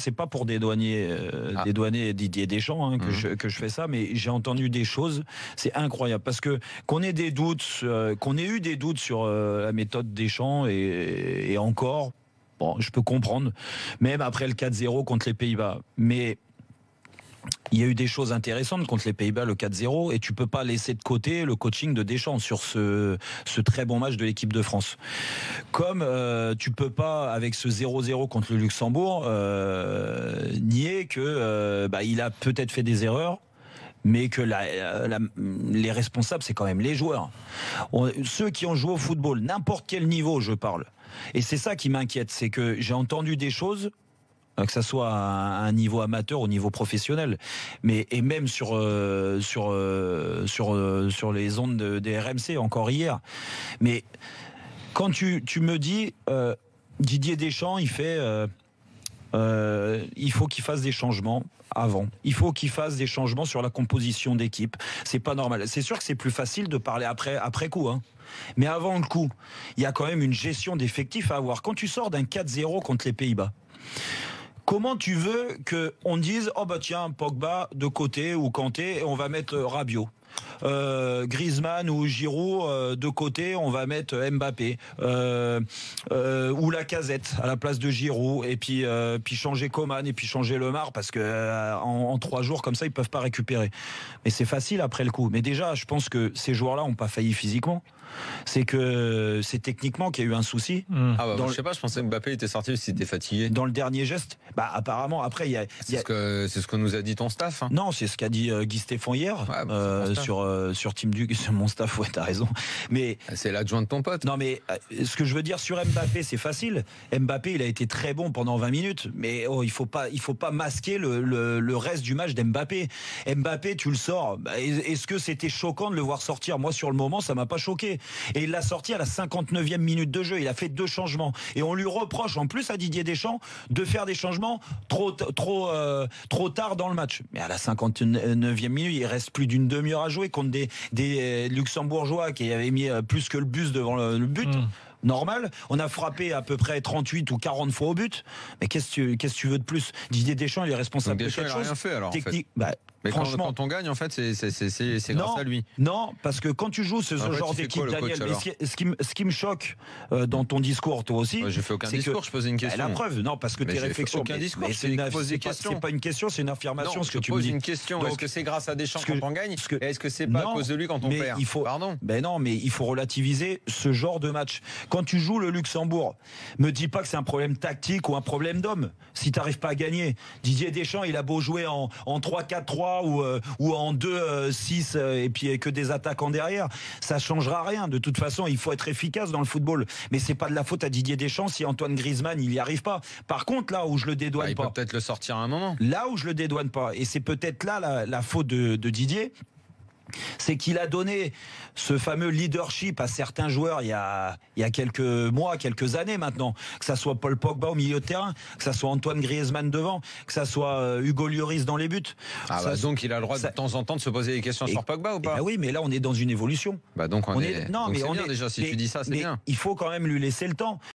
c'est pas pour dédouaner Didier Deschamps que je fais ça, mais j'ai entendu des choses, c'est incroyable, parce que qu'on ait eu des doutes sur la méthode Deschamps et encore, bon, je peux comprendre, même après le 4-0 contre les Pays-Bas, mais il y a eu des choses intéressantes contre les Pays-Bas, le 4-0, et tu peux pas laisser de côté le coaching de Deschamps sur ce très bon match de l'équipe de France. Comme tu peux pas, avec ce 0-0 contre le Luxembourg, nier que il a peut-être fait des erreurs, mais que les responsables, c'est quand même les joueurs. Ceux qui ont joué au football, n'importe quel niveau, je parle. Et c'est ça qui m'inquiète, c'est que j'ai entendu des choses, que ça soit à un niveau amateur, au niveau professionnel, et même sur les ondes des RMC encore hier. Mais quand tu me dis Didier Deschamps, il faut qu'il fasse des changements avant. Il faut qu'il fasse des changements sur la composition d'équipe. C'est pas normal. C'est sûr que c'est plus facile de parler après coup, hein. Mais avant le coup, il y a quand même une gestion d'effectifs à avoir. Quand tu sors d'un 4-0 contre les Pays-Bas, comment tu veux qu'on dise tiens, Pogba de côté ou Kanté, on va mettre Rabiot, Griezmann ou Giroud de côté, on va mettre Mbappé, ou Lacazette à la place de Giroud, et puis changer Coman et puis changer Lemar, parce que en 3 jours comme ça ils peuvent pas récupérer. Mais c'est facile après le coup. Mais déjà, je pense que ces joueurs-là ont pas failli physiquement. C'est que c'est techniquement qu'il y a eu un souci. Je sais pas, je pensais que Mbappé était sorti parce qu'il était fatigué. Dans le dernier geste, apparemment, après, c'est ce que nous a dit ton staff. Hein. Non, c'est ce qu'a dit Guy Stéphane hier, sur Team Duc, sur mon staff, ouais, t'as raison. Mais c'est l'adjoint de ton pote. Non, mais ce que je veux dire sur Mbappé, c'est facile. Mbappé, il a été très bon pendant 20 minutes, mais il faut pas masquer le reste du match d'Mbappé. Mbappé, tu le sors. Est-ce que c'était choquant de le voir sortir? Moi, sur le moment, ça m'a pas choqué. Et il l'a sorti à la 59e minute de jeu. Il a fait 2 changements. Et on lui reproche en plus à Didier Deschamps de faire des changements trop tard dans le match. Mais à la 59e minute, il reste plus d'une demi-heure à jouer contre des Luxembourgeois qui avaient mis plus que le bus devant le but. Normal, on a frappé à peu près 38 ou 40 fois au but. Mais qu'est-ce que tu veux de plus? Didier Deschamps, il est responsable de quelque chose. Rien fait alors. Technique, en fait. Mais franchement, quand on gagne, en fait, c'est grâce à lui. Non, parce que quand tu joues ce genre d'équipe, Daniel, ce qui me choque dans ton discours, toi aussi, je fais aucun discours, je posais une question. La preuve, non, parce que tes réflexions. Aucun discours. C'est pas une question, c'est une affirmation. Ce que tu me dis. Une question. Est-ce que c'est grâce à Deschamps quand on gagne? Est-ce que c'est pas à cause de lui quand on perd? Pardon. Ben non, mais il faut relativiser ce genre de match. Quand tu joues le Luxembourg, me dis pas que c'est un problème tactique ou un problème d'homme. Si t'arrives pas à gagner, Didier Deschamps, il a beau jouer en 3-4-3 ou en 2-6 et puis que des attaquants derrière, ça changera rien. De toute façon, il faut être efficace dans le football. Mais c'est pas de la faute à Didier Deschamps si Antoine Griezmann il y arrive pas. Par contre, là où je le dédouane il pas, peut peut-être le sortir à un moment. Là où je le dédouane pas, et c'est peut-être là la faute de Didier, c'est qu'il a donné ce fameux leadership à certains joueurs il y a quelques mois, quelques années maintenant, que ça soit Paul Pogba au milieu de terrain, que ça soit Antoine Griezmann devant, que ça soit Hugo Lloris dans les buts. Donc il a le droit de temps en temps de se poser des questions sur Pogba ou pas? Oui, mais là on est dans une évolution. Donc on est bien déjà, si tu dis ça, c'est bien. Il faut quand même lui laisser le temps.